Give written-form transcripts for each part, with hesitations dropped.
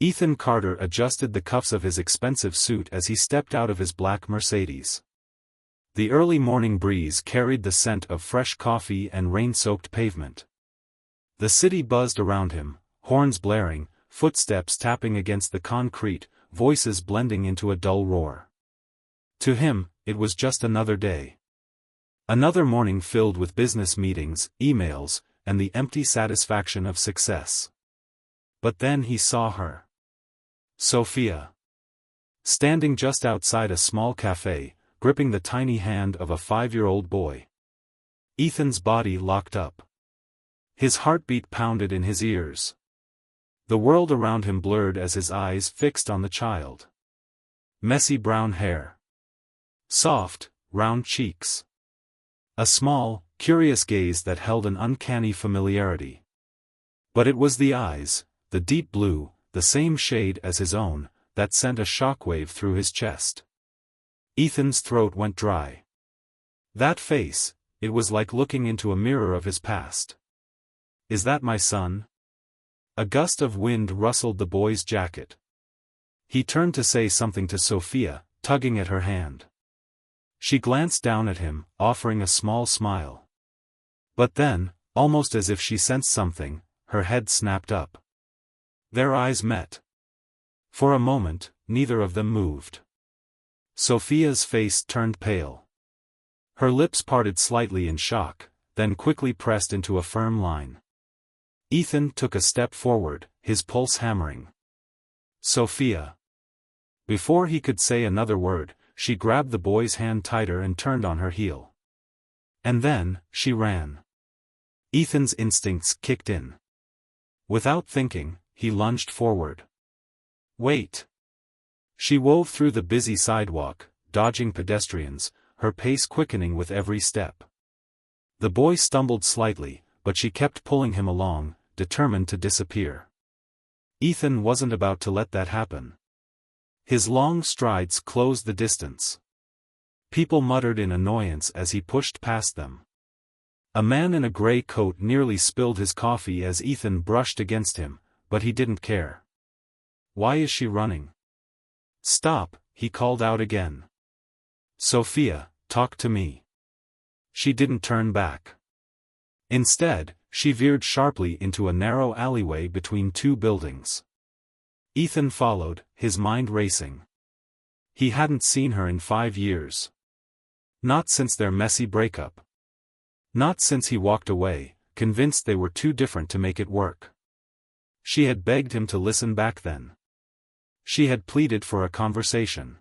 Ethan Carter adjusted the cuffs of his expensive suit as he stepped out of his black Mercedes. The early morning breeze carried the scent of fresh coffee and rain-soaked pavement. The city buzzed around him, horns blaring, footsteps tapping against the concrete, voices blending into a dull roar. To him, it was just another day. Another morning filled with business meetings, emails, and the empty satisfaction of success. But then he saw her. Sophia. Standing just outside a small cafe, gripping the tiny hand of a 5-year-old boy. Ethan's body locked up. His heartbeat pounded in his ears. The world around him blurred as his eyes fixed on the child. Messy brown hair. Soft, round cheeks. A small, curious gaze that held an uncanny familiarity. But it was the eyes, the deep blue, the same shade as his own, that sent a shockwave through his chest. Ethan's throat went dry. That face, it was like looking into a mirror of his past. Is that my son? A gust of wind rustled the boy's jacket. He turned to say something to Sophia, tugging at her hand. She glanced down at him, offering a small smile. But then, almost as if she sensed something, her head snapped up. Their eyes met. For a moment, neither of them moved. Sophia's face turned pale. Her lips parted slightly in shock, then quickly pressed into a firm line. Ethan took a step forward, his pulse hammering. Sophia. Before he could say another word, she grabbed the boy's hand tighter and turned on her heel. And then, she ran. Ethan's instincts kicked in. Without thinking, he lunged forward. Wait. She wove through the busy sidewalk, dodging pedestrians, her pace quickening with every step. The boy stumbled slightly, but she kept pulling him along, determined to disappear. Ethan wasn't about to let that happen. His long strides closed the distance. People muttered in annoyance as he pushed past them. A man in a gray coat nearly spilled his coffee as Ethan brushed against him, but he didn't care. Why is she running? Stop, he called out again. Sophia, talk to me. She didn't turn back. Instead, she veered sharply into a narrow alleyway between two buildings. Ethan followed, his mind racing. He hadn't seen her in 5 years. Not since their messy breakup. Not since he walked away, convinced they were too different to make it work. She had begged him to listen back then. She had pleaded for a conversation.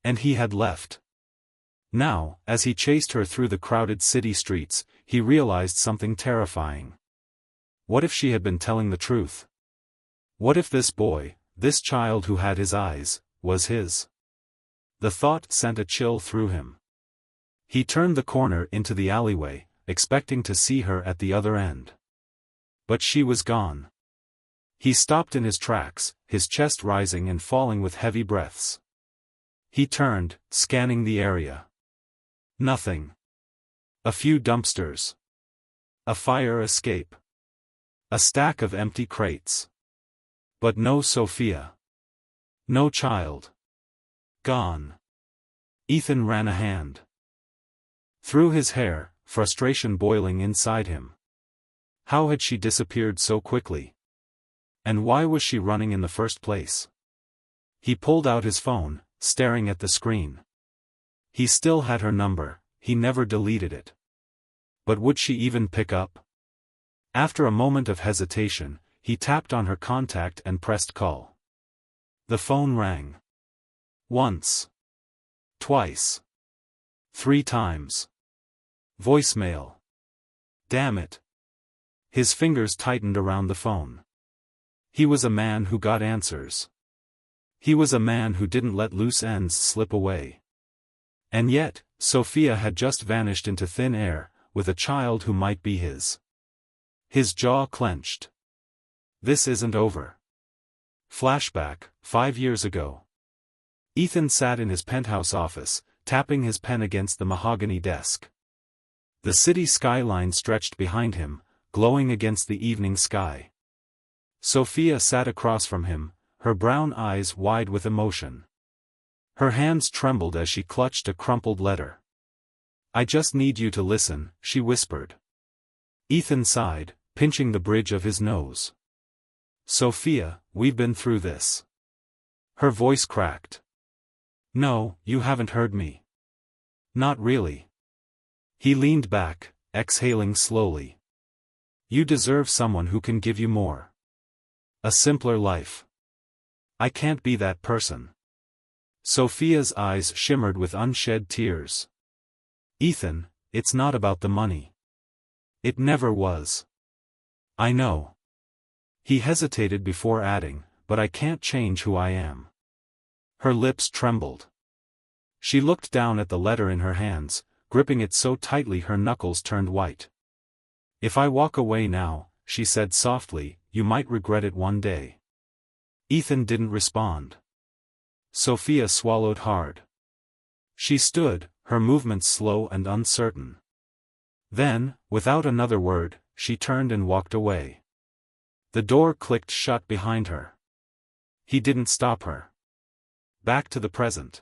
And he had left. Now, as he chased her through the crowded city streets, he realized something terrifying. What if she had been telling the truth? What if this boy, this child who had his eyes, was his? The thought sent a chill through him. He turned the corner into the alleyway, expecting to see her at the other end. But she was gone. He stopped in his tracks, his chest rising and falling with heavy breaths. He turned, scanning the area. Nothing. A few dumpsters. A fire escape. A stack of empty crates. But no Sophia. No child. Gone. Ethan ran a hand through his hair, frustration boiling inside him. How had she disappeared so quickly? And why was she running in the first place? He pulled out his phone, staring at the screen. He still had her number, he never deleted it. But would she even pick up? After a moment of hesitation, he tapped on her contact and pressed call. The phone rang. Once. Twice. 3 times. Voicemail. Damn it. His fingers tightened around the phone. He was a man who got answers. He was a man who didn't let loose ends slip away. And yet, Sophia had just vanished into thin air, with a child who might be his. His jaw clenched. This isn't over. Flashback, 5 years ago. Ethan sat in his penthouse office, tapping his pen against the mahogany desk. The city skyline stretched behind him, glowing against the evening sky. Sophia sat across from him, her brown eyes wide with emotion. Her hands trembled as she clutched a crumpled letter. "I just need you to listen," she whispered. Ethan sighed, pinching the bridge of his nose. "Sophia, we've been through this." Her voice cracked. "No, you haven't heard me." "Not really." He leaned back, exhaling slowly. "You deserve someone who can give you more. A simpler life. I can't be that person." Sophia's eyes shimmered with unshed tears. "Ethan, it's not about the money. It never was." "I know." He hesitated before adding, "But I can't change who I am." Her lips trembled. She looked down at the letter in her hands, gripping it so tightly her knuckles turned white. "If I walk away now," she said softly, "you might regret it one day." Ethan didn't respond. Sophia swallowed hard. She stood, her movements slow and uncertain. Then, without another word, she turned and walked away. The door clicked shut behind her. He didn't stop her. Back to the present.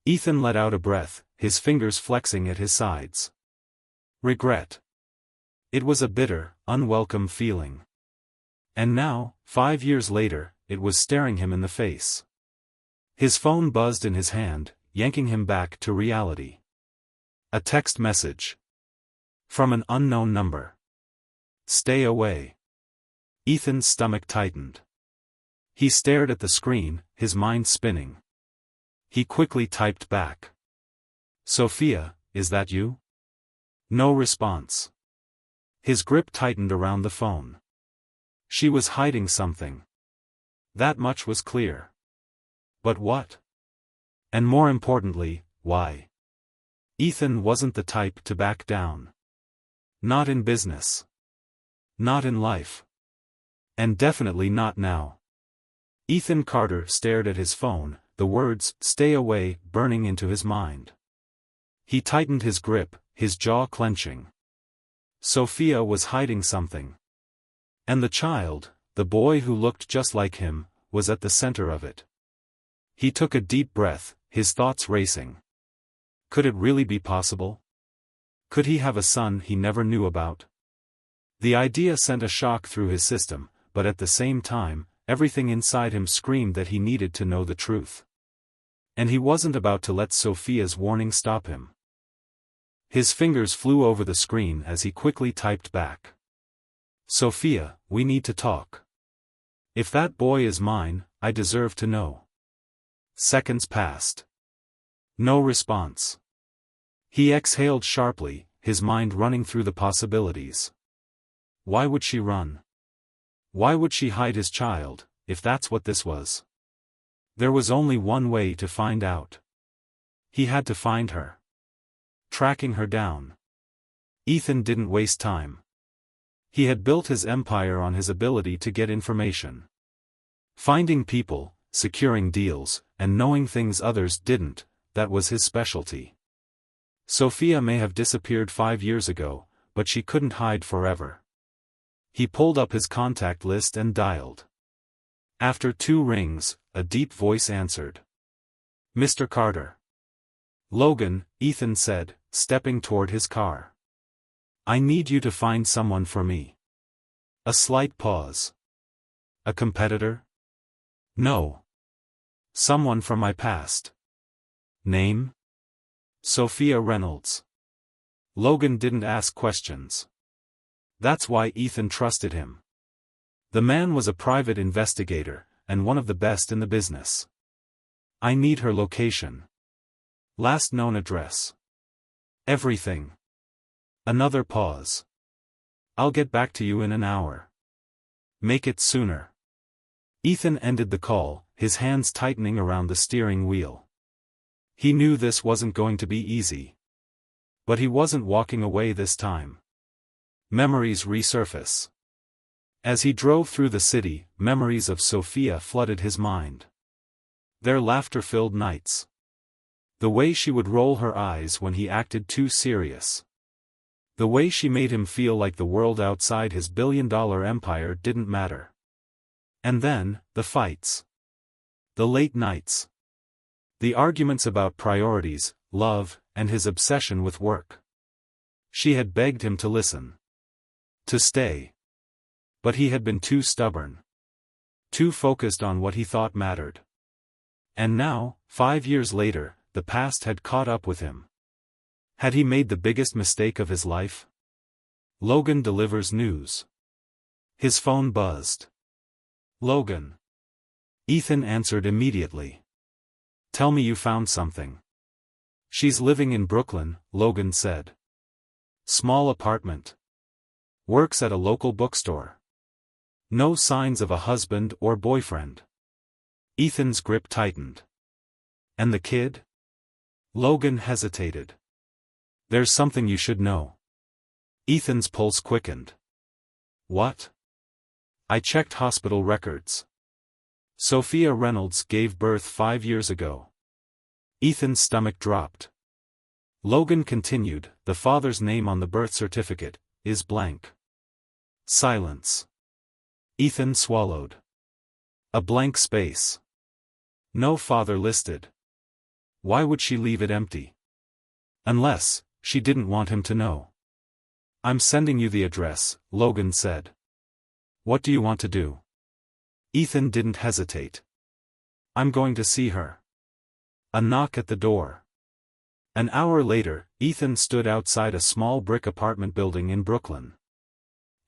Ethan let out a breath, his fingers flexing at his sides. Regret. It was a bitter, unwelcome feeling. And now, 5 years later, it was staring him in the face. His phone buzzed in his hand, yanking him back to reality. A text message. From an unknown number. "Stay away." Ethan's stomach tightened. He stared at the screen, his mind spinning. He quickly typed back. "Sophia, is that you?" No response. His grip tightened around the phone. She was hiding something. That much was clear. But what? And more importantly, why? Ethan wasn't the type to back down. Not in business. Not in life. And definitely not now. Ethan Carter stared at his phone, the words, "Stay away," burning into his mind. He tightened his grip, his jaw clenching. Sophia was hiding something. And the child, the boy who looked just like him, was at the center of it. He took a deep breath, his thoughts racing. Could it really be possible? Could he have a son he never knew about? The idea sent a shock through his system, but at the same time, everything inside him screamed that he needed to know the truth. And he wasn't about to let Sophia's warning stop him. His fingers flew over the screen as he quickly typed back. "Sophia, we need to talk. If that boy is mine, I deserve to know." Seconds passed. No response. He exhaled sharply, his mind running through the possibilities. Why would she run? Why would she hide his child, if that's what this was? There was only one way to find out. He had to find her. Tracking her down. Ethan didn't waste time. He had built his empire on his ability to get information. Finding people, securing deals, and knowing things others didn't, that was his specialty. Sophia may have disappeared 5 years ago, but she couldn't hide forever. He pulled up his contact list and dialed. After 2 rings, a deep voice answered. "Mr. Carter." "Logan," Ethan said, stepping toward his car. "I need you to find someone for me." A slight pause. "A competitor?" "No. Someone from my past." "Name?" "Sophia Reynolds." Logan didn't ask questions. That's why Ethan trusted him. The man was a private investigator, and one of the best in the business. "I need her location. Last known address. Everything." Another pause. "I'll get back to you in an hour. Make it sooner." Ethan ended the call, his hands tightening around the steering wheel. He knew this wasn't going to be easy. But he wasn't walking away this time. Memories resurface. As he drove through the city, memories of Sophia flooded his mind. Their laughter-filled nights. The way she would roll her eyes when he acted too serious. The way she made him feel like the world outside his billion-dollar empire didn't matter. And then, the fights. The late nights. The arguments about priorities, love, and his obsession with work. She had begged him to listen. To stay. But he had been too stubborn. Too focused on what he thought mattered. And now, 5 years later, the past had caught up with him. Had he made the biggest mistake of his life? Logan delivers news. His phone buzzed. Logan. Ethan answered immediately. Tell me you found something. She's living in Brooklyn, Logan said. Small apartment. Works at a local bookstore. No signs of a husband or boyfriend. Ethan's grip tightened. And the kid? Logan hesitated. There's something you should know. Ethan's pulse quickened. What? I checked hospital records. Sophia Reynolds gave birth 5 years ago. Ethan's stomach dropped. Logan continued, the father's name on the birth certificate is blank. Silence. Ethan swallowed. A blank space. No father listed. Why would she leave it empty? Unless she didn't want him to know. I'm sending you the address, Logan said. What do you want to do? Ethan didn't hesitate. I'm going to see her. A knock at the door. An hour later, Ethan stood outside a small brick apartment building in Brooklyn.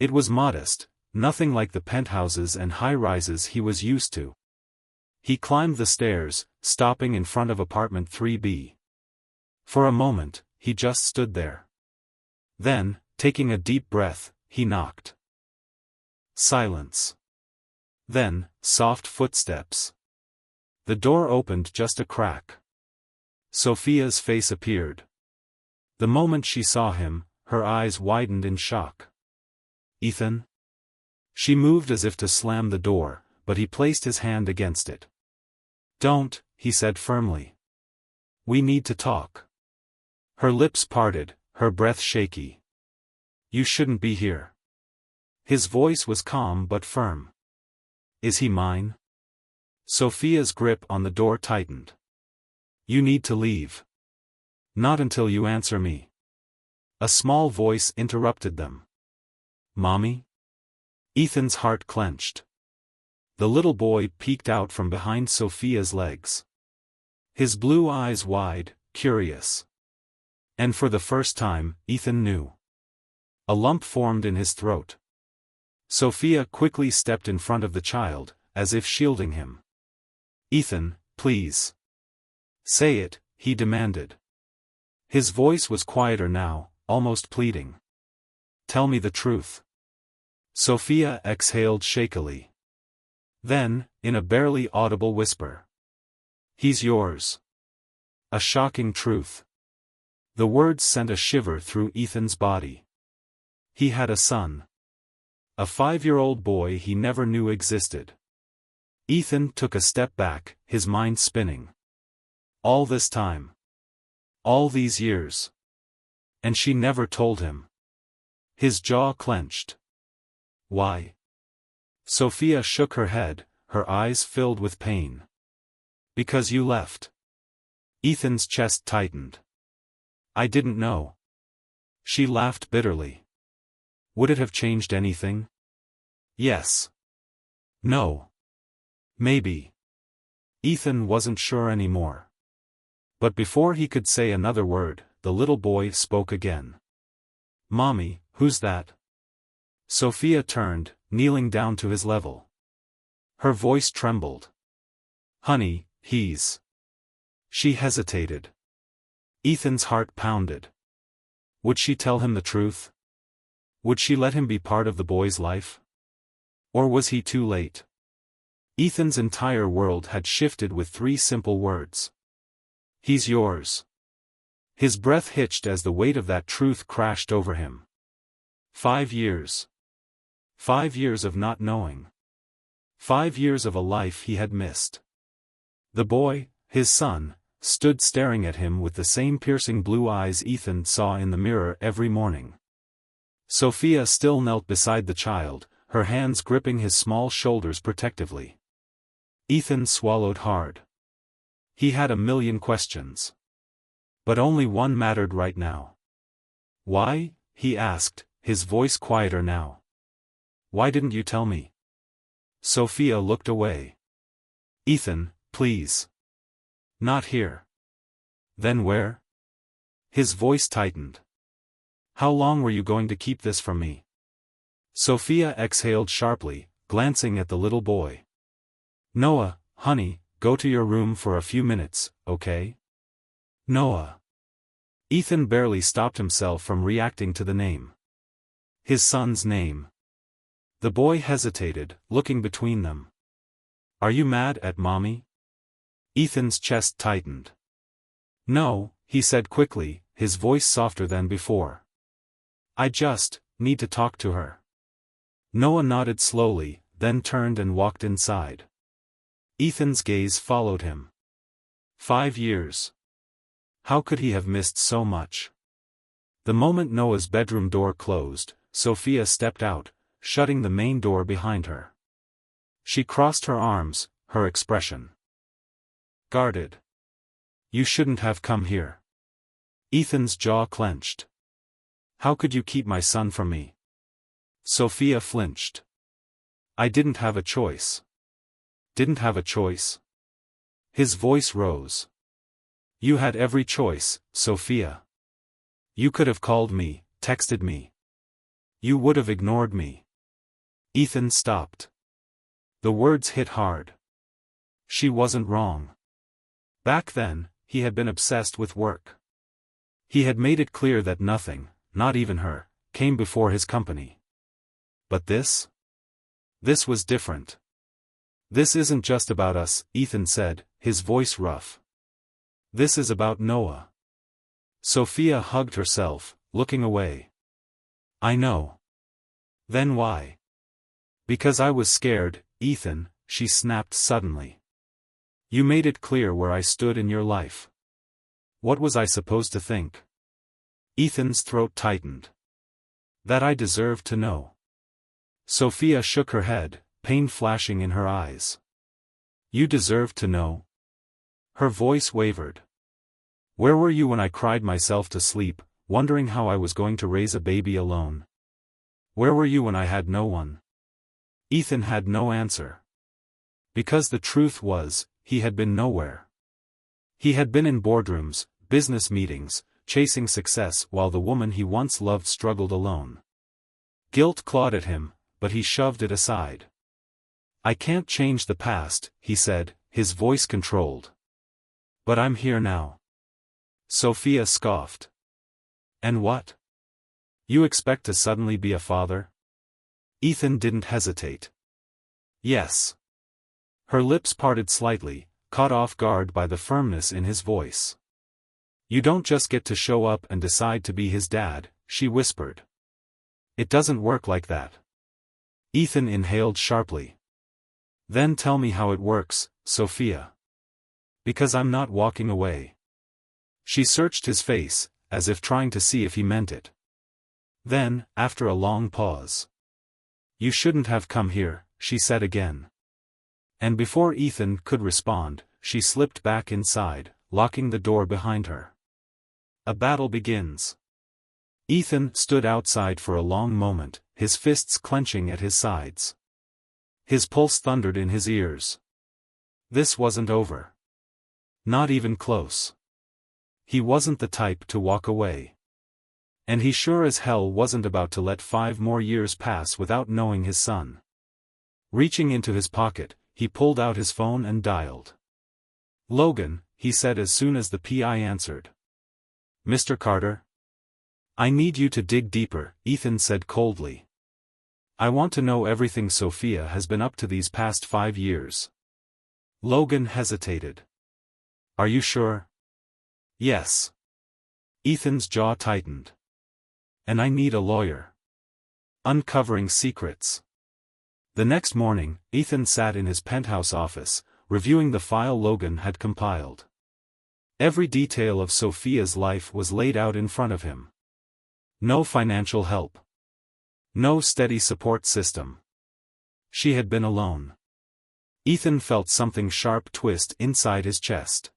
It was modest, nothing like the penthouses and high-rises he was used to. He climbed the stairs, stopping in front of apartment 3B. For a moment, he just stood there. Then, taking a deep breath, he knocked. Silence. Then, soft footsteps. The door opened just a crack. Sophia's face appeared. The moment she saw him, her eyes widened in shock. Ethan? She moved as if to slam the door, but he placed his hand against it. Don't, he said firmly. We need to talk. Her lips parted, her breath shaky. You shouldn't be here. His voice was calm but firm. Is he mine? Sophia's grip on the door tightened. You need to leave. Not until you answer me. A small voice interrupted them. Mommy? Ethan's heart clenched. The little boy peeked out from behind Sophia's legs. His blue eyes wide, curious. And for the first time, Ethan knew. A lump formed in his throat. Sophia quickly stepped in front of the child, as if shielding him. Ethan, please. Say it, he demanded. His voice was quieter now, almost pleading. Tell me the truth. Sophia exhaled shakily. Then, in a barely audible whisper. He's yours. A shocking truth. The words sent a shiver through Ethan's body. He had a son. A 5-year-old boy he never knew existed. Ethan took a step back, his mind spinning. All this time. All these years. And she never told him. His jaw clenched. Why? Sophia shook her head, her eyes filled with pain. Because you left. Ethan's chest tightened. I didn't know. She laughed bitterly. Would it have changed anything? Yes. No. Maybe. Ethan wasn't sure anymore. But before he could say another word, the little boy spoke again. Mommy, who's that? Sophia turned, kneeling down to his level. Her voice trembled. Honey, he's. She hesitated. Ethan's heart pounded. Would she tell him the truth? Would she let him be part of the boy's life? Or was he too late? Ethan's entire world had shifted with 3 simple words. He's yours. His breath hitched as the weight of that truth crashed over him. 5 years. 5 years of not knowing. 5 years of a life he had missed. The boy, his son, stood staring at him with the same piercing blue eyes Ethan saw in the mirror every morning. Sophia still knelt beside the child, her hands gripping his small shoulders protectively. Ethan swallowed hard. He had a million questions. But only one mattered right now. Why? He asked, his voice quieter now. Why didn't you tell me? Sophia looked away. Ethan, please. Not here. Then where? His voice tightened. How long were you going to keep this from me? Sophia exhaled sharply, glancing at the little boy. Noah, honey, go to your room for a few minutes, okay? Noah. Ethan barely stopped himself from reacting to the name. His son's name. The boy hesitated, looking between them. Are you mad at mommy? Ethan's chest tightened. No, he said quickly, his voice softer than before. I just need to talk to her. Noah nodded slowly, then turned and walked inside. Ethan's gaze followed him. 5 years. How could he have missed so much? The moment Noah's bedroom door closed, Sophia stepped out, shutting the main door behind her. She crossed her arms, her expression guarded. You shouldn't have come here. Ethan's jaw clenched. How could you keep my son from me? Sophia flinched. I didn't have a choice. Didn't have a choice? His voice rose. You had every choice, Sophia. You could have called me, texted me. You would have ignored me. Ethan stopped. The words hit hard. She wasn't wrong. Back then, he had been obsessed with work. He had made it clear that nothing, not even her, came before his company. But this? This was different. This isn't just about us, Ethan said, his voice rough. This is about Noah. Sophia hugged herself, looking away. I know. Then why? Because I was scared, Ethan, she snapped suddenly. You made it clear where I stood in your life. What was I supposed to think? Ethan's throat tightened. That I deserved to know. Sophia shook her head, pain flashing in her eyes. You deserved to know? Her voice wavered. Where were you when I cried myself to sleep, wondering how I was going to raise a baby alone? Where were you when I had no one? Ethan had no answer. Because the truth was, he had been nowhere. He had been in boardrooms, business meetings, chasing success while the woman he once loved struggled alone. Guilt clawed at him, but he shoved it aside. I can't change the past, he said, his voice controlled. But I'm here now. Sophia scoffed. And what? You expect to suddenly be a father? Ethan didn't hesitate. Yes. Her lips parted slightly, caught off guard by the firmness in his voice. You don't just get to show up and decide to be his dad, she whispered. It doesn't work like that. Ethan inhaled sharply. Then tell me how it works, Sophia. Because I'm not walking away. She searched his face, as if trying to see if he meant it. Then, after a long pause. You shouldn't have come here, she said again. And before Ethan could respond, she slipped back inside, locking the door behind her. A battle begins. Ethan stood outside for a long moment, his fists clenching at his sides. His pulse thundered in his ears. This wasn't over. Not even close. He wasn't the type to walk away. And he sure as hell wasn't about to let 5 more years pass without knowing his son. Reaching into his pocket, he pulled out his phone and dialed. Logan, he said as soon as the PI answered. Mr. Carter? I need you to dig deeper, Ethan said coldly. I want to know everything Sophia has been up to these past 5 years. Logan hesitated. Are you sure? Yes. Ethan's jaw tightened. And I need a lawyer. Uncovering secrets. The next morning, Ethan sat in his penthouse office, reviewing the file Logan had compiled. Every detail of Sophia's life was laid out in front of him. No financial help. No steady support system. She had been alone. Ethan felt something sharp twist inside his chest.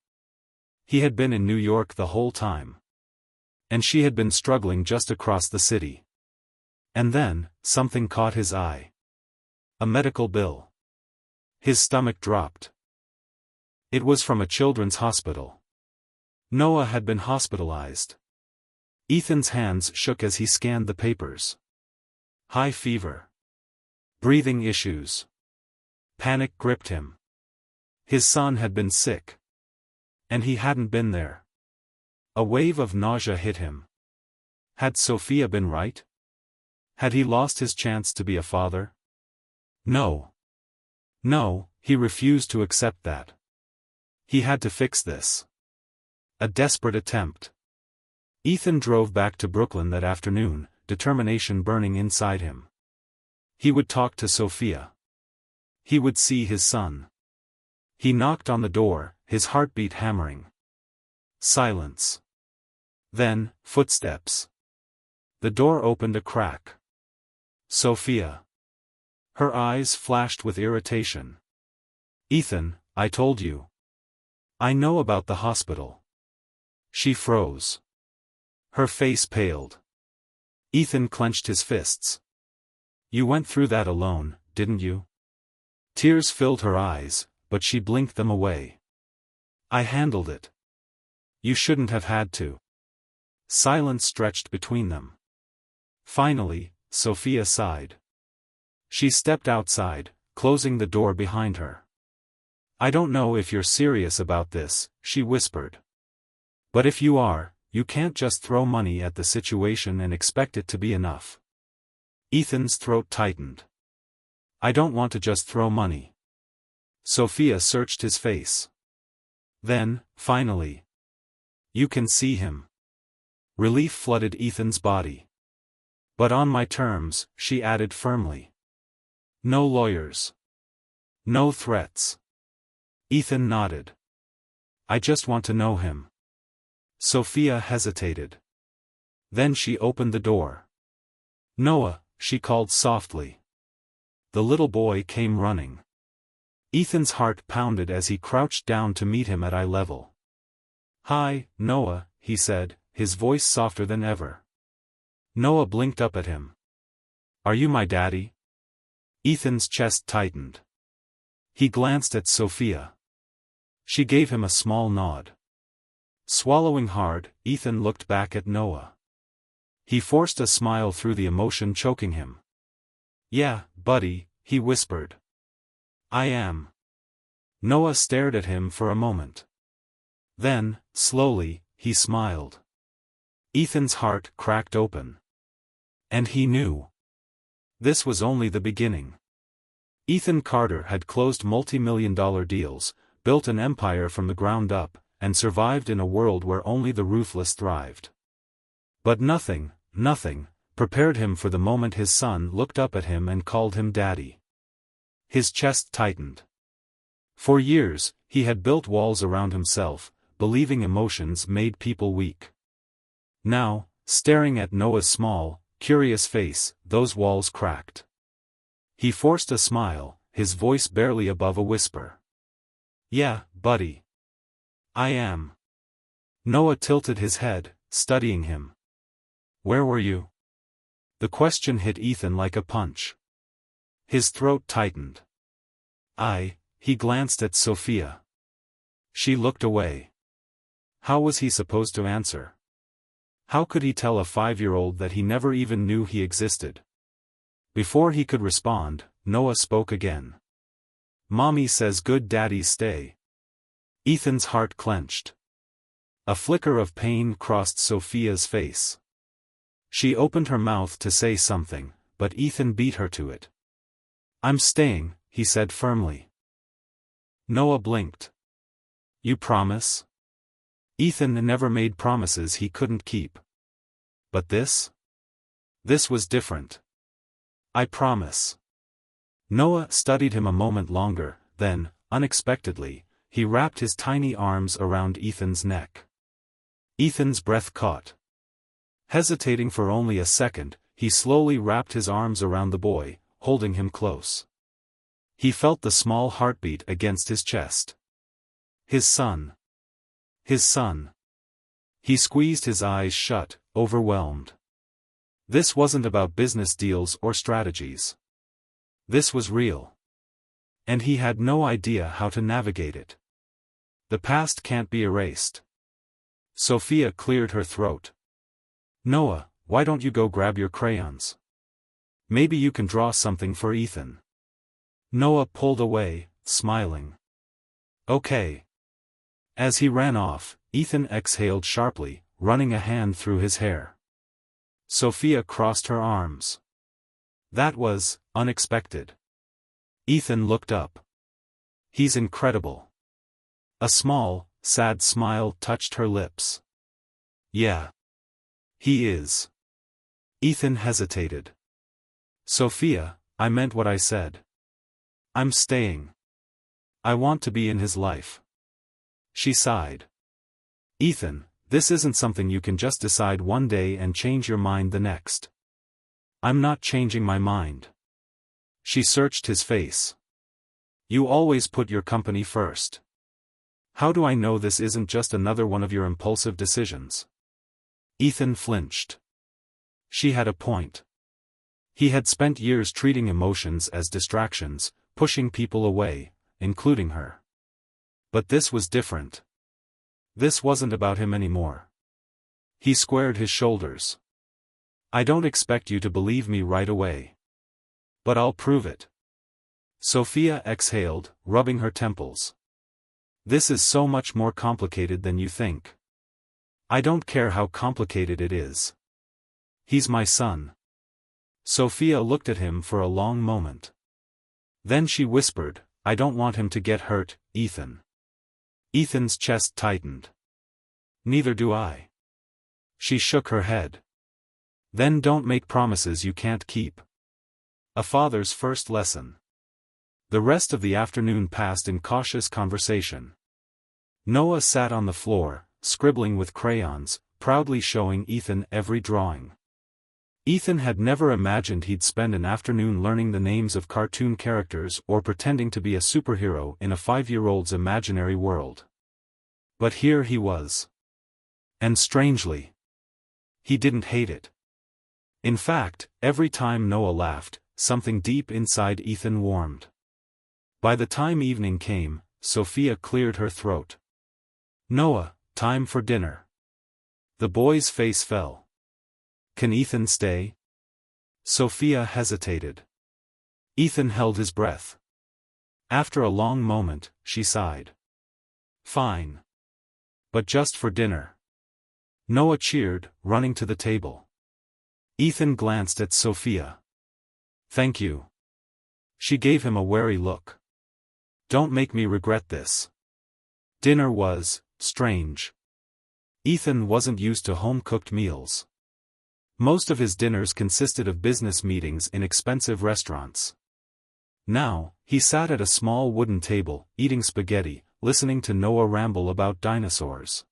He had been in New York the whole time. And she had been struggling just across the city. And then, something caught his eye. A medical bill. His stomach dropped. It was from a children's hospital. Noah had been hospitalized. Ethan's hands shook as he scanned the papers. High fever. Breathing issues. Panic gripped him. His son had been sick. And he hadn't been there. A wave of nausea hit him. Had Sophia been right? Had he lost his chance to be a father? No. No, he refused to accept that. He had to fix this. A desperate attempt. Ethan drove back to Brooklyn that afternoon, determination burning inside him. He would talk to Sophia. He would see his son. He knocked on the door, his heartbeat hammering. Silence. Then, footsteps. The door opened a crack. Sophia. Her eyes flashed with irritation. Ethan, I told you. I know about the hospital. She froze. Her face paled. Ethan clenched his fists. You went through that alone, didn't you? Tears filled her eyes, but she blinked them away. I handled it. You shouldn't have had to. Silence stretched between them. Finally, Sophia sighed. She stepped outside, closing the door behind her. I don't know if you're serious about this, she whispered. But if you are, you can't just throw money at the situation and expect it to be enough. Ethan's throat tightened. I don't want to just throw money. Sophia searched his face. Then, finally. You can see him. Relief flooded Ethan's body. But on my terms, she added firmly. No lawyers. No threats. Ethan nodded. I just want to know him. Sophia hesitated. Then she opened the door. Noah, she called softly. The little boy came running. Ethan's heart pounded as he crouched down to meet him at eye level. Hi, Noah, he said, his voice softer than ever. Noah blinked up at him. Are you my daddy? Ethan's chest tightened. He glanced at Sophia. She gave him a small nod. Swallowing hard, Ethan looked back at Noah. He forced a smile through the emotion choking him. Yeah, buddy, he whispered. I am. Noah stared at him for a moment. Then, slowly, he smiled. Ethan's heart cracked open. And he knew. This was only the beginning. Ethan Carter had closed multi-million-dollar deals, built an empire from the ground up, and survived in a world where only the ruthless thrived. But nothing, prepared him for the moment his son looked up at him and called him daddy. His chest tightened. For years, he had built walls around himself, believing emotions made people weak. Now, staring at Noah's small, curious face, those walls cracked. He forced a smile, his voice barely above a whisper. Yeah, buddy. I am. Noah tilted his head, studying him. Where were you? The question hit Ethan like a punch. His throat tightened. He glanced at Sophia. She looked away. How was he supposed to answer? How could he tell a 5-year-old that he never even knew he existed? Before he could respond, Noah spoke again. Mommy says good daddies stay. Ethan's heart clenched. A flicker of pain crossed Sophia's face. She opened her mouth to say something, but Ethan beat her to it. I'm staying, he said firmly. Noah blinked. You promise? Ethan never made promises he couldn't keep. But this? This was different. I promise. Noah studied him a moment longer, then, unexpectedly, he wrapped his tiny arms around Ethan's neck. Ethan's breath caught. Hesitating for only a second, he slowly wrapped his arms around the boy, holding him close. He felt the small heartbeat against his chest. His son. His son. He squeezed his eyes shut, overwhelmed. This wasn't about business deals or strategies. This was real. And he had no idea how to navigate it. The past can't be erased. Sophia cleared her throat. Noah, why don't you go grab your crayons? Maybe you can draw something for Ethan. Noah pulled away, smiling. Okay. As he ran off, Ethan exhaled sharply, running a hand through his hair. Sophia crossed her arms. That was unexpected. Ethan looked up. He's incredible. A small, sad smile touched her lips. Yeah. He is. Ethan hesitated. Sophia, I meant what I said. I'm staying. I want to be in his life. She sighed. Ethan, this isn't something you can just decide one day and change your mind the next. I'm not changing my mind. She searched his face. You always put your company first. How do I know this isn't just another one of your impulsive decisions? Ethan flinched. She had a point. He had spent years treating emotions as distractions, pushing people away, including her. But this was different. This wasn't about him anymore. He squared his shoulders. I don't expect you to believe me right away. But I'll prove it. Sophia exhaled, rubbing her temples. This is so much more complicated than you think. I don't care how complicated it is. He's my son. Sophia looked at him for a long moment. Then she whispered, I don't want him to get hurt, Ethan. Ethan's chest tightened. Neither do I. She shook her head. Then don't make promises you can't keep. A father's first lesson. The rest of the afternoon passed in cautious conversation. Noah sat on the floor, scribbling with crayons, proudly showing Ethan every drawing. Ethan had never imagined he'd spend an afternoon learning the names of cartoon characters or pretending to be a superhero in a 5-year-old's imaginary world. But here he was. And strangely, he didn't hate it. In fact, every time Noah laughed, something deep inside Ethan warmed. By the time evening came, Sophia cleared her throat. Noah, time for dinner. The boy's face fell. Can Ethan stay? Sophia hesitated. Ethan held his breath. After a long moment, she sighed. Fine. But just for dinner. Noah cheered, running to the table. Ethan glanced at Sophia. Thank you. She gave him a wary look. Don't make me regret this. Dinner was strange. Ethan wasn't used to home-cooked meals. Most of his dinners consisted of business meetings in expensive restaurants. Now, he sat at a small wooden table, eating spaghetti, listening to Noah ramble about dinosaurs.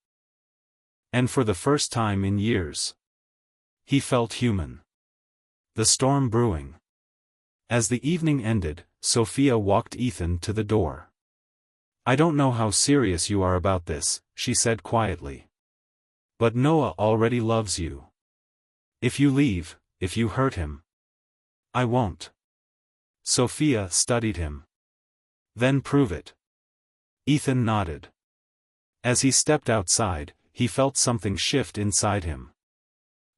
And for the first time in years, he felt human. The storm brewing. As the evening ended, Sophia walked Ethan to the door. I don't know how serious you are about this, she said quietly. But Noah already loves you. If you leave, if you hurt him. I won't. Sophia studied him. Then prove it. Ethan nodded. As he stepped outside, he felt something shift inside him.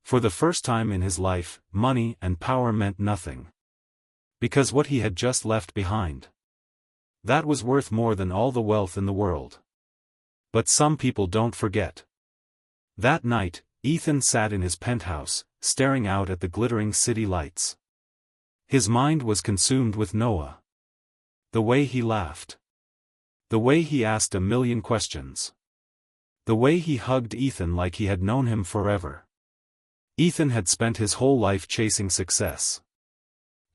For the first time in his life, money and power meant nothing. Because what he had just left behind. That was worth more than all the wealth in the world. But some people don't forget. That night, Ethan sat in his penthouse, staring out at the glittering city lights. His mind was consumed with Noah. The way he laughed. The way he asked a million questions. The way he hugged Ethan like he had known him forever. Ethan had spent his whole life chasing success.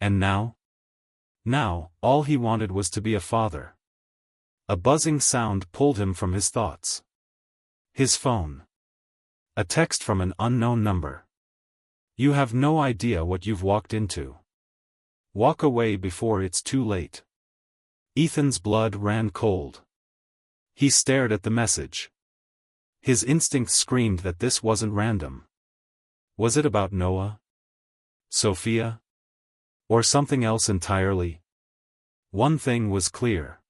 And now? Now, all he wanted was to be a father. A buzzing sound pulled him from his thoughts. His phone. A text from an unknown number. You have no idea what you've walked into. Walk away before it's too late. Ethan's blood ran cold. He stared at the message. His instincts screamed that this wasn't random. Was it about Noah? Sophia? Or something else entirely? One thing was clear.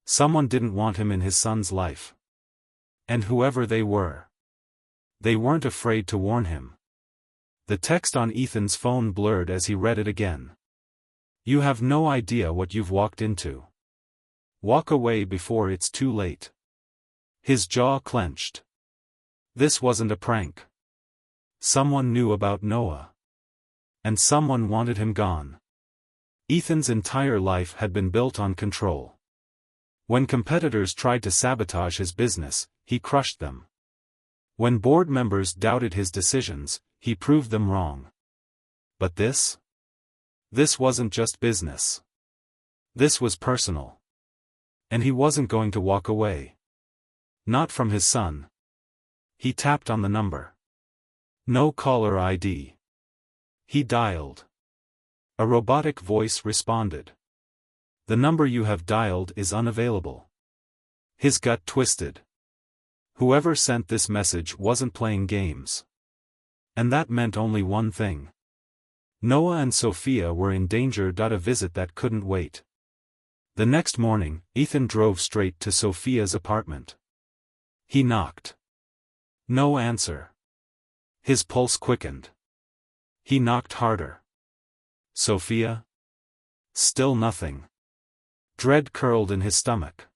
Someone didn't want him in his son's life. And whoever they weren't afraid to warn him. The text on Ethan's phone blurred as he read it again. You have no idea what you've walked into. Walk away before it's too late. His jaw clenched. This wasn't a prank. Someone knew about Noah. And someone wanted him gone. Ethan's entire life had been built on control. When competitors tried to sabotage his business, he crushed them. When board members doubted his decisions, he proved them wrong. But this? This wasn't just business. This was personal. And he wasn't going to walk away. Not from his son. He tapped on the number. No caller ID. He dialed. A robotic voice responded. The number you have dialed is unavailable. His gut twisted. Whoever sent this message wasn't playing games. And that meant only one thing. Noah and Sophia were in danger. A visit that couldn't wait. The next morning, Ethan drove straight to Sophia's apartment. He knocked. No answer. His pulse quickened. He knocked harder. Sophia? Still nothing. Dread curled in his stomach.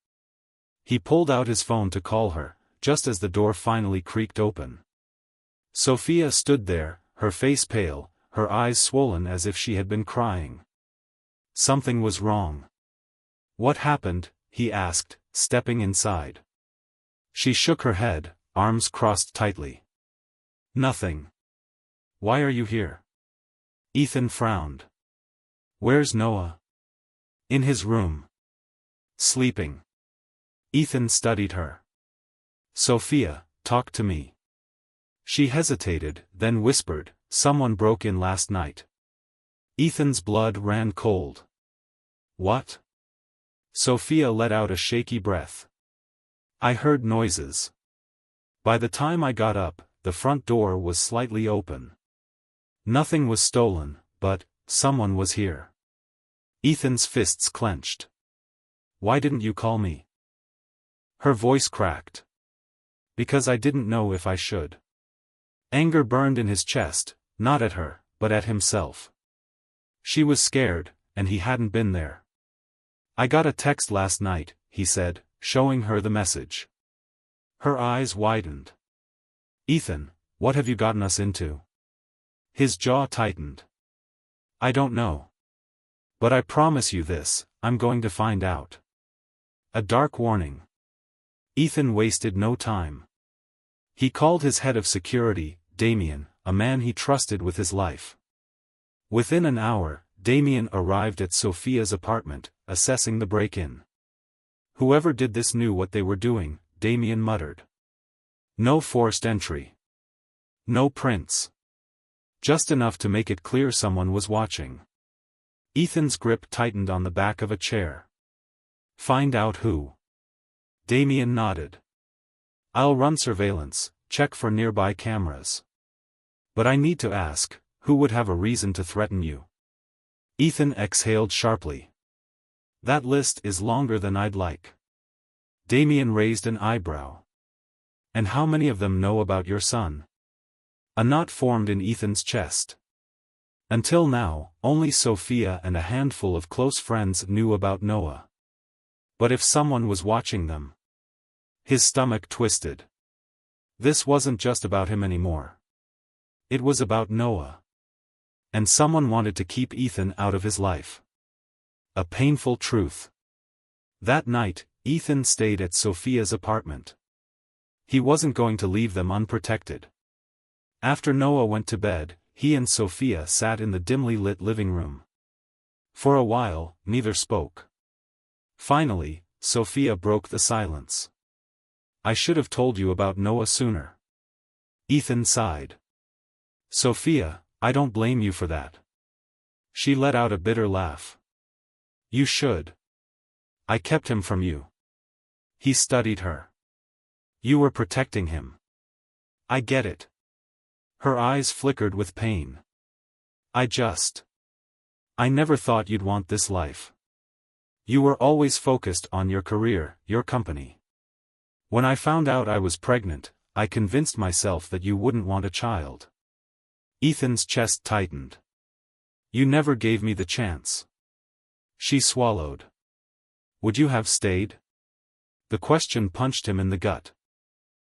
He pulled out his phone to call her, just as the door finally creaked open. Sophia stood there, her face pale, her eyes swollen as if she had been crying. Something was wrong. What happened? He asked, stepping inside. She shook her head, arms crossed tightly. Nothing. Why are you here? Ethan frowned. Where's Noah? In his room. Sleeping. Ethan studied her. Sophia, talk to me. She hesitated, then whispered, someone broke in last night. Ethan's blood ran cold. What? Sophia let out a shaky breath. I heard noises. By the time I got up, the front door was slightly open. Nothing was stolen, but someone was here. Ethan's fists clenched. Why didn't you call me? Her voice cracked. Because I didn't know if I should. Anger burned in his chest, not at her, but at himself. She was scared, and he hadn't been there. I got a text last night, he said, showing her the message. Her eyes widened. Ethan, what have you gotten us into? His jaw tightened. I don't know. But I promise you this, I'm going to find out. A dark warning. Ethan wasted no time. He called his head of security, Damien, a man he trusted with his life. Within an hour, Damien arrived at Sophia's apartment, assessing the break-in. Whoever did this knew what they were doing, Damien muttered. No forced entry. No prints. Just enough to make it clear someone was watching. Ethan's grip tightened on the back of a chair. Find out who. Damien nodded. I'll run surveillance, check for nearby cameras. But I need to ask, who would have a reason to threaten you? Ethan exhaled sharply. That list is longer than I'd like. Damien raised an eyebrow. And how many of them know about your son? A knot formed in Ethan's chest. Until now, only Sophia and a handful of close friends knew about Noah. But if someone was watching them? His stomach twisted. This wasn't just about him anymore. It was about Noah. And someone wanted to keep Ethan out of his life. A painful truth. That night, Ethan stayed at Sophia's apartment. He wasn't going to leave them unprotected. After Noah went to bed, he and Sophia sat in the dimly lit living room. For a while, neither spoke. Finally, Sophia broke the silence. I should have told you about Noah sooner. Ethan sighed. Sophia, I don't blame you for that. She let out a bitter laugh. You should. I kept him from you. He studied her. You were protecting him. I get it. Her eyes flickered with pain. I never thought you'd want this life. You were always focused on your career, your company. When I found out I was pregnant, I convinced myself that you wouldn't want a child. Ethan's chest tightened. You never gave me the chance. She swallowed. Would you have stayed? The question punched him in the gut.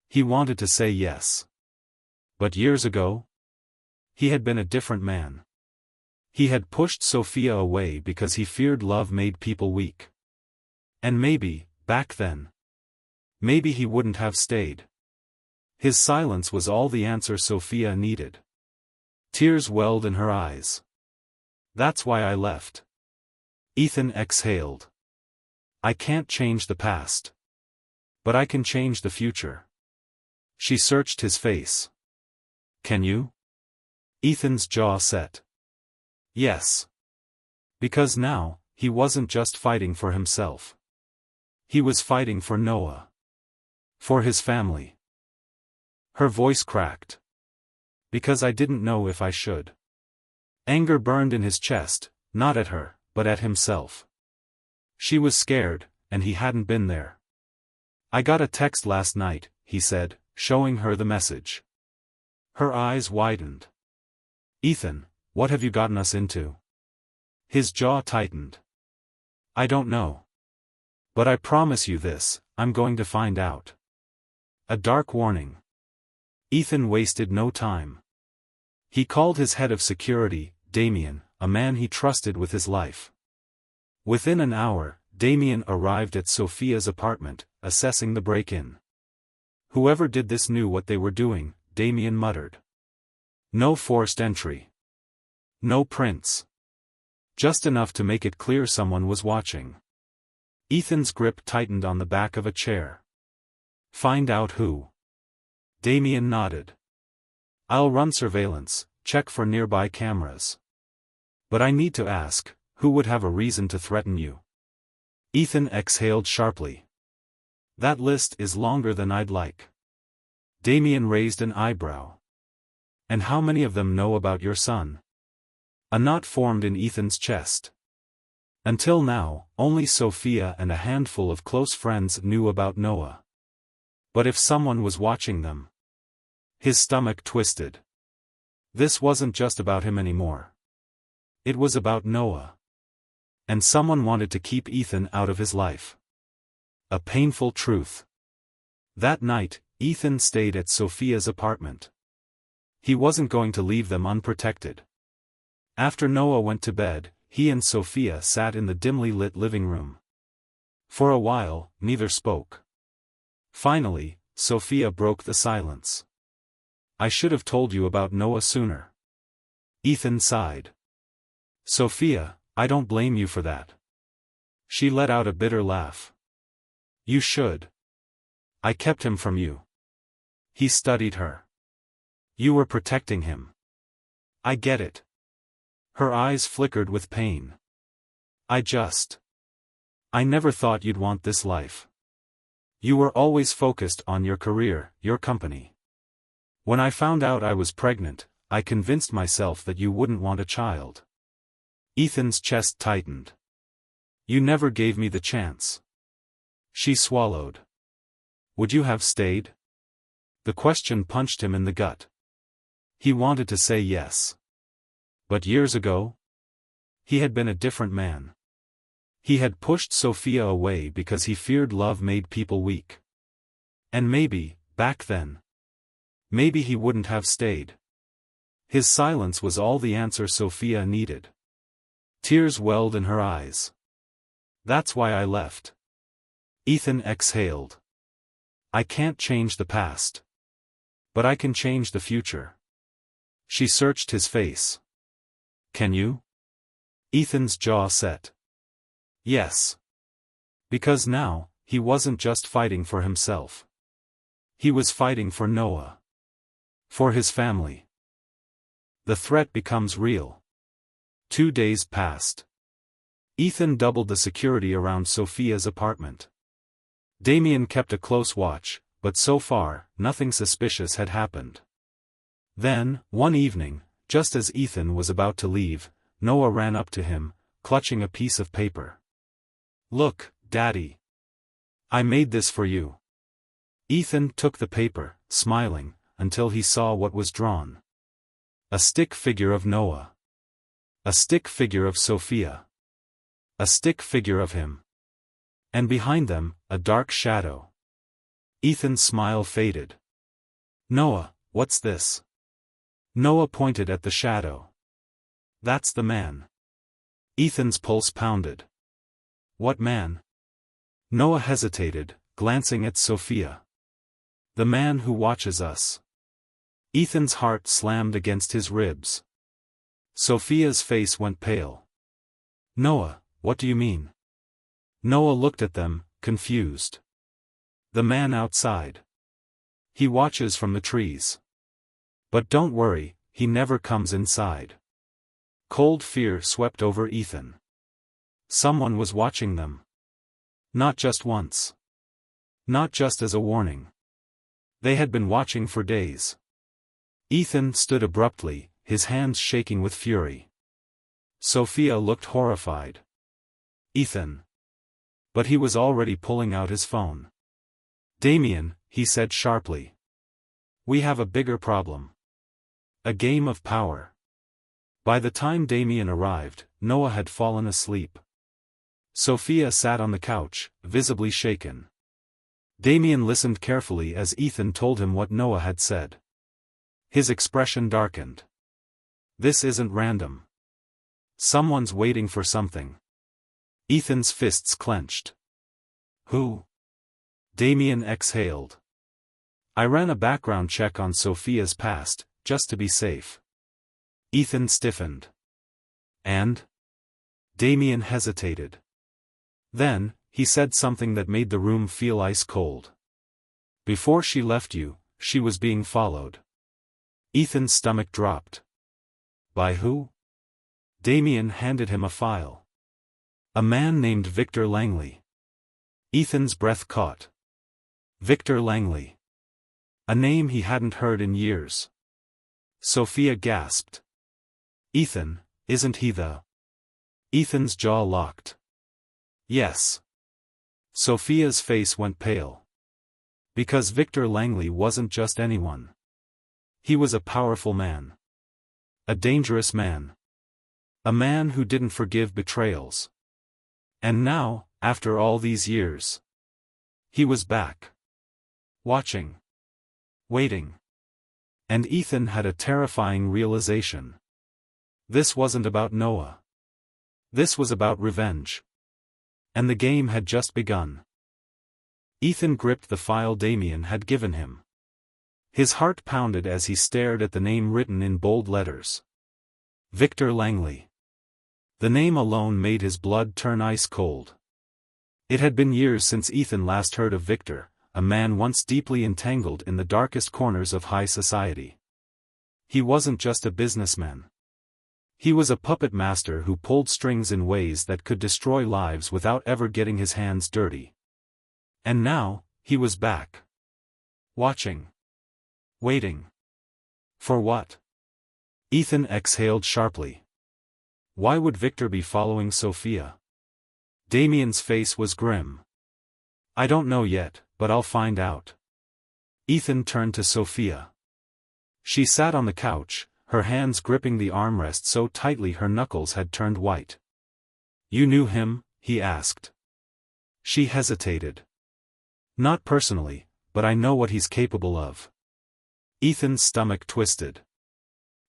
He wanted to say yes. But years ago? He had been a different man. He had pushed Sophia away because he feared love made people weak. And maybe, back then, maybe he wouldn't have stayed. His silence was all the answer Sophia needed. Tears welled in her eyes. That's why I left. Ethan exhaled. I can't change the past. But I can change the future. She searched his face. Can you? Ethan's jaw set. Yes. Because now, he wasn't just fighting for himself. He was fighting for Noah. For his family. Her voice cracked. Because I didn't know if I should. Anger burned in his chest, not at her, but at himself. She was scared, and he hadn't been there. I got a text last night, he said, showing her the message. Her eyes widened. Ethan, what have you gotten us into? His jaw tightened. I don't know. But I promise you this, I'm going to find out. A dark warning. Ethan wasted no time. He called his head of security, Damien, a man he trusted with his life. Within an hour, Damien arrived at Sophia's apartment, assessing the break-in. Whoever did this knew what they were doing, Damien muttered. No forced entry. No prints. Just enough to make it clear someone was watching. Ethan's grip tightened on the back of a chair. Find out who. Damien nodded. I'll run surveillance, check for nearby cameras. But I need to ask, who would have a reason to threaten you? Ethan exhaled sharply. That list is longer than I'd like. Damien raised an eyebrow. And how many of them know about your son? A knot formed in Ethan's chest. Until now, only Sophia and a handful of close friends knew about Noah. But if someone was watching them? His stomach twisted. This wasn't just about him anymore. It was about Noah. And someone wanted to keep Ethan out of his life. A painful truth. That night, Ethan stayed at Sophia's apartment. He wasn't going to leave them unprotected. After Noah went to bed, he and Sophia sat in the dimly lit living room. For a while, neither spoke. Finally, Sophia broke the silence. I should have told you about Noah sooner. Ethan sighed. Sophia, I don't blame you for that. She let out a bitter laugh. You should. I kept him from you. He studied her. You were protecting him. I get it. Her eyes flickered with pain. I never thought you'd want this life. You were always focused on your career, your company. When I found out I was pregnant, I convinced myself that you wouldn't want a child. Ethan's chest tightened. You never gave me the chance. She swallowed. Would you have stayed? The question punched him in the gut. He wanted to say yes. But years ago? He had been a different man. He had pushed Sophia away because he feared love made people weak. And maybe, back then, maybe he wouldn't have stayed. His silence was all the answer Sophia needed. Tears welled in her eyes. That's why I left. Ethan exhaled. I can't change the past. But I can change the future. She searched his face. Can you? Ethan's jaw set. Yes. Because now, he wasn't just fighting for himself. He was fighting for Noah. For his family. The threat becomes real. 2 days passed. Ethan doubled the security around Sophia's apartment. Damien kept a close watch, but so far, nothing suspicious had happened. Then, one evening, just as Ethan was about to leave, Noah ran up to him, clutching a piece of paper. "Look, Daddy. I made this for you." Ethan took the paper, smiling, until he saw what was drawn. A stick figure of Noah. A stick figure of Sophia. A stick figure of him. And behind them, a dark shadow. Ethan's smile faded. "Noah, what's this?" Noah pointed at the shadow. "That's the man." Ethan's pulse pounded. "What man?" Noah hesitated, glancing at Sophia. "The man who watches us." Ethan's heart slammed against his ribs. Sophia's face went pale. "Noah, what do you mean?" Noah looked at them, confused. "The man outside. He watches from the trees. But don't worry, he never comes inside." Cold fear swept over Ethan. Someone was watching them. Not just once. Not just as a warning. They had been watching for days. Ethan stood abruptly, his hands shaking with fury. Sophia looked horrified. "Ethan." But he was already pulling out his phone. "Damien," he said sharply. "We have a bigger problem. A game of power." By the time Damien arrived, Noah had fallen asleep. Sophia sat on the couch, visibly shaken. Damien listened carefully as Ethan told him what Noah had said. His expression darkened. "This isn't random. Someone's waiting for something." Ethan's fists clenched. "Who?" Damien exhaled. "I ran a background check on Sophia's past, just to be safe." Ethan stiffened. "And?" Damien hesitated. Then, he said something that made the room feel ice cold. "Before she left you, she was being followed." Ethan's stomach dropped. "By who?" Damien handed him a file. "A man named Victor Langley." Ethan's breath caught. Victor Langley. A name he hadn't heard in years. Sophia gasped. "Ethan, isn't he the—" Ethan's jaw locked. "Yes." Sophia's face went pale. Because Victor Langley wasn't just anyone. He was a powerful man. A dangerous man. A man who didn't forgive betrayals. And now, after all these years, he was back. Watching. Waiting. And Ethan had a terrifying realization. This wasn't about Noah. This was about revenge. And the game had just begun. Ethan gripped the file Damien had given him. His heart pounded as he stared at the name written in bold letters. Victor Langley. The name alone made his blood turn ice cold. It had been years since Ethan last heard of Victor, a man once deeply entangled in the darkest corners of high society. He wasn't just a businessman. He was a puppet master who pulled strings in ways that could destroy lives without ever getting his hands dirty. And now, he was back. Watching. Waiting. For what? Ethan exhaled sharply. Why would Victor be following Sophia? Damien's face was grim. "I don't know yet, but I'll find out." Ethan turned to Sophia. She sat on the couch, her hands gripping the armrest so tightly her knuckles had turned white. "You knew him?" he asked. She hesitated. "Not personally, but I know what he's capable of." Ethan's stomach twisted.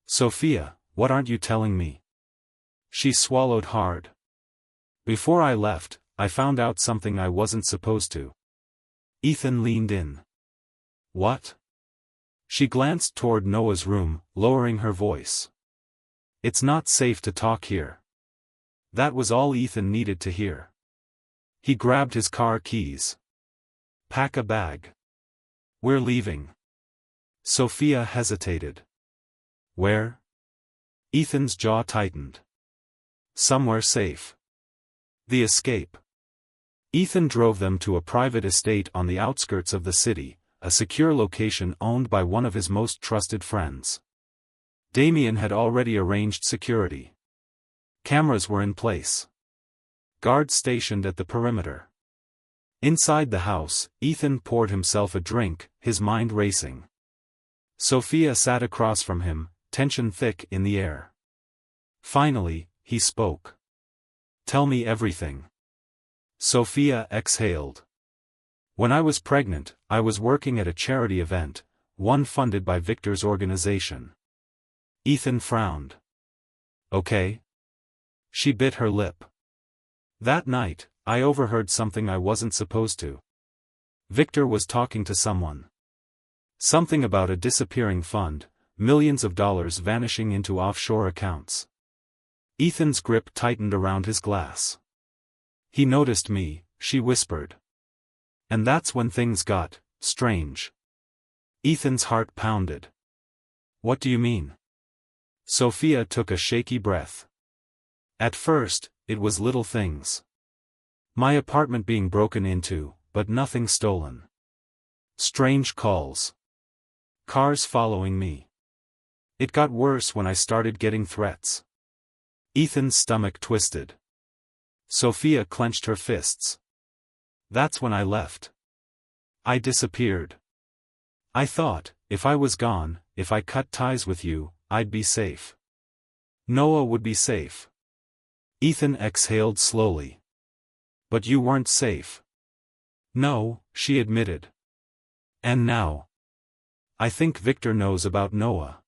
"Sophia, what aren't you telling me?" She swallowed hard. "Before I left, I found out something I wasn't supposed to." Ethan leaned in. "What?" She glanced toward Noah's room, lowering her voice. "It's not safe to talk here." That was all Ethan needed to hear. He grabbed his car keys. "Pack a bag. We're leaving." Sophia hesitated. "Where?" Ethan's jaw tightened. "Somewhere safe." The escape. Ethan drove them to a private estate on the outskirts of the city, a secure location owned by one of his most trusted friends. Damien had already arranged security. Cameras were in place. Guards stationed at the perimeter. Inside the house, Ethan poured himself a drink, his mind racing. Sophia sat across from him, tension thick in the air. Finally, he spoke. "Tell me everything." Sophia exhaled. "When I was pregnant, I was working at a charity event, one funded by Victor's organization." Ethan frowned. "Okay." She bit her lip. "That night, I overheard something I wasn't supposed to. Victor was talking to someone. Something about a disappearing fund, millions of dollars vanishing into offshore accounts." Ethan's grip tightened around his glass. "He noticed me," she whispered. "And that's when things got strange." Ethan's heart pounded. "What do you mean?" Sophia took a shaky breath. "At first, it was little things. My apartment being broken into, but nothing stolen. Strange calls. Cars following me. It got worse when I started getting threats." Ethan's stomach twisted. Sophia clenched her fists. "That's when I left. I disappeared. I thought, if I was gone, if I cut ties with you, I'd be safe. Noah would be safe." Ethan exhaled slowly. "But you weren't safe." "No," she admitted. "And now? I think Victor knows about Noah."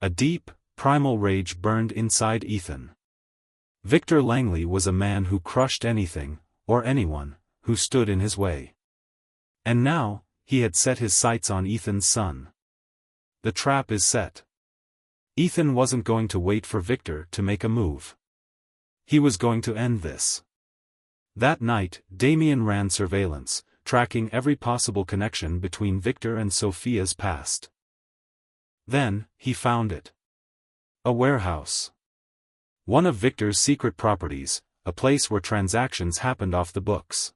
A deep, primal rage burned inside Ethan. Victor Langley was a man who crushed anything, or anyone, who stood in his way. And now, he had set his sights on Ethan's son. The trap is set. Ethan wasn't going to wait for Victor to make a move. He was going to end this. That night, Damien ran surveillance, tracking every possible connection between Victor and Sophia's past. Then, he found it. A warehouse. One of Victor's secret properties, a place where transactions happened off the books.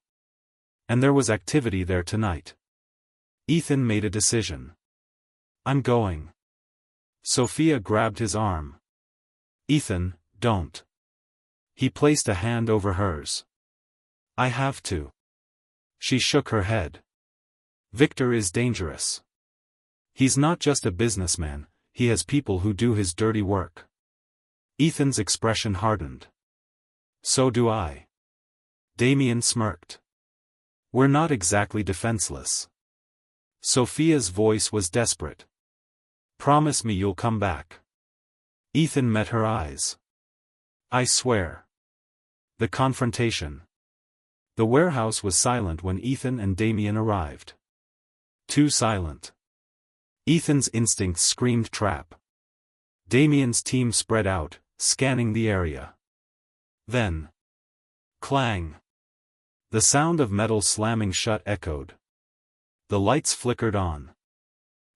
And there was activity there tonight. Ethan made a decision. "I'm going." Sophia grabbed his arm. "Ethan, don't." He placed a hand over hers. "I have to." She shook her head. "Victor is dangerous. He's not just a businessman, he has people who do his dirty work." Ethan's expression hardened. "So do I." Damien smirked. "We're not exactly defenseless." Sophia's voice was desperate. "Promise me you'll come back." Ethan met her eyes. "I swear." The confrontation. The warehouse was silent when Ethan and Damien arrived. Too silent. Ethan's instincts screamed trap. Damien's team spread out, scanning the area. Then. Clang. The sound of metal slamming shut echoed. The lights flickered on.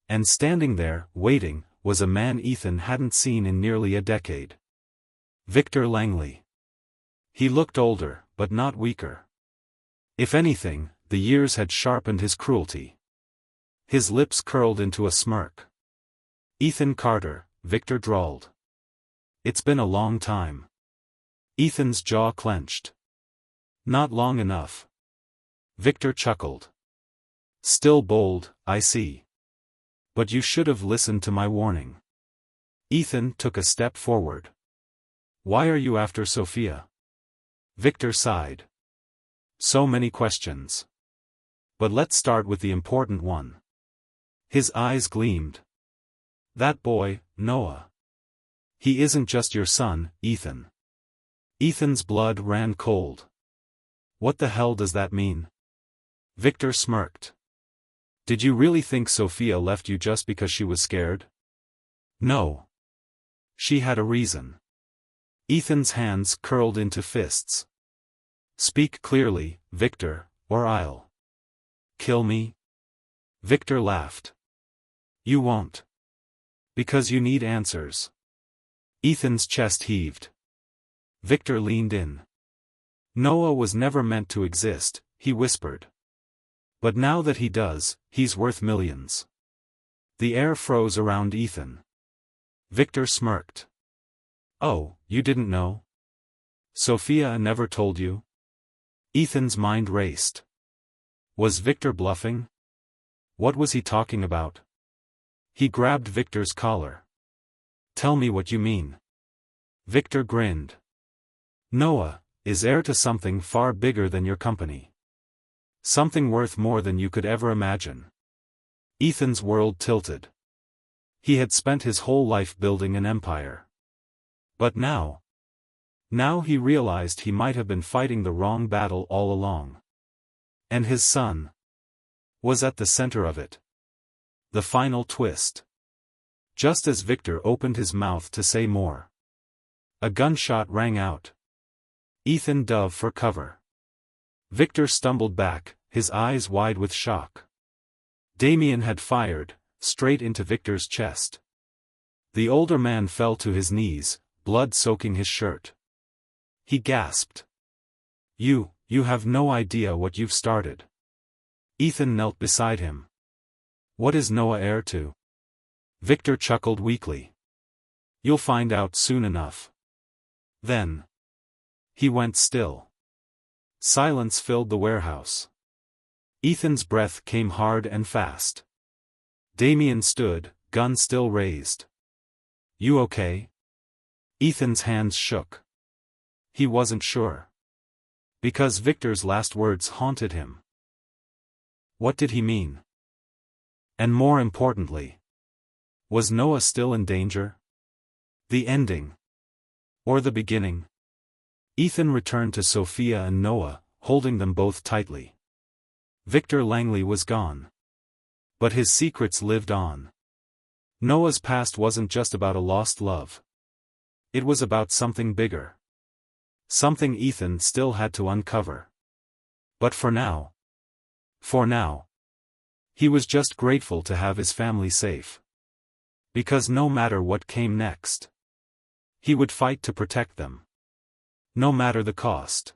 And standing there, waiting, was a man Ethan hadn't seen in nearly a decade. Victor Langley. He looked older, but not weaker. If anything, the years had sharpened his cruelty. His lips curled into a smirk. "Ethan Carter," Victor drawled. "It's been a long time." Ethan's jaw clenched. "Not long enough." Victor chuckled. "Still bold, I see. But you should have listened to my warning." Ethan took a step forward. "Why are you after Sophia?" Victor sighed. "So many questions. But let's start with the important one." His eyes gleamed. "That boy, Noah. He isn't just your son, Ethan." Ethan's blood ran cold. "What the hell does that mean?" Victor smirked. "Did you really think Sophia left you just because she was scared?" "No. She had a reason." Ethan's hands curled into fists. "Speak clearly, Victor, or I'll kill me." Victor laughed. "You won't. Because you need answers." Ethan's chest heaved. Victor leaned in. Noah was never meant to exist, he whispered. But now that he does, he's worth millions. The air froze around Ethan. Victor smirked. Oh, you didn't know? Sophia never told you? Ethan's mind raced. Was Victor bluffing? What was he talking about? He grabbed Victor's collar. Tell me what you mean. Victor grinned. Noah is heir to something far bigger than your company. Something worth more than you could ever imagine. Ethan's world tilted. He had spent his whole life building an empire. But now he realized he might have been fighting the wrong battle all along. And his son was at the center of it. The final twist. Just as Victor opened his mouth to say more, a gunshot rang out. Ethan dove for cover. Victor stumbled back, his eyes wide with shock. Damien had fired, straight into Victor's chest. The older man fell to his knees, blood soaking his shirt. He gasped. You have no idea what you've started. Ethan knelt beside him. What is Noah heir to? Victor chuckled weakly. You'll find out soon enough. Then he went still. Silence filled the warehouse. Ethan's breath came hard and fast. Damien stood, gun still raised. You okay? Ethan's hands shook. He wasn't sure. Because Victor's last words haunted him. What did he mean? And more importantly, was Noah still in danger? The ending? Or the beginning? Ethan returned to Sophia and Noah, holding them both tightly. Victor Langley was gone. But his secrets lived on. Noah's past wasn't just about a lost love. It was about something bigger. Something Ethan still had to uncover. But for now, he was just grateful to have his family safe. Because no matter what came next, he would fight to protect them. No matter the cost.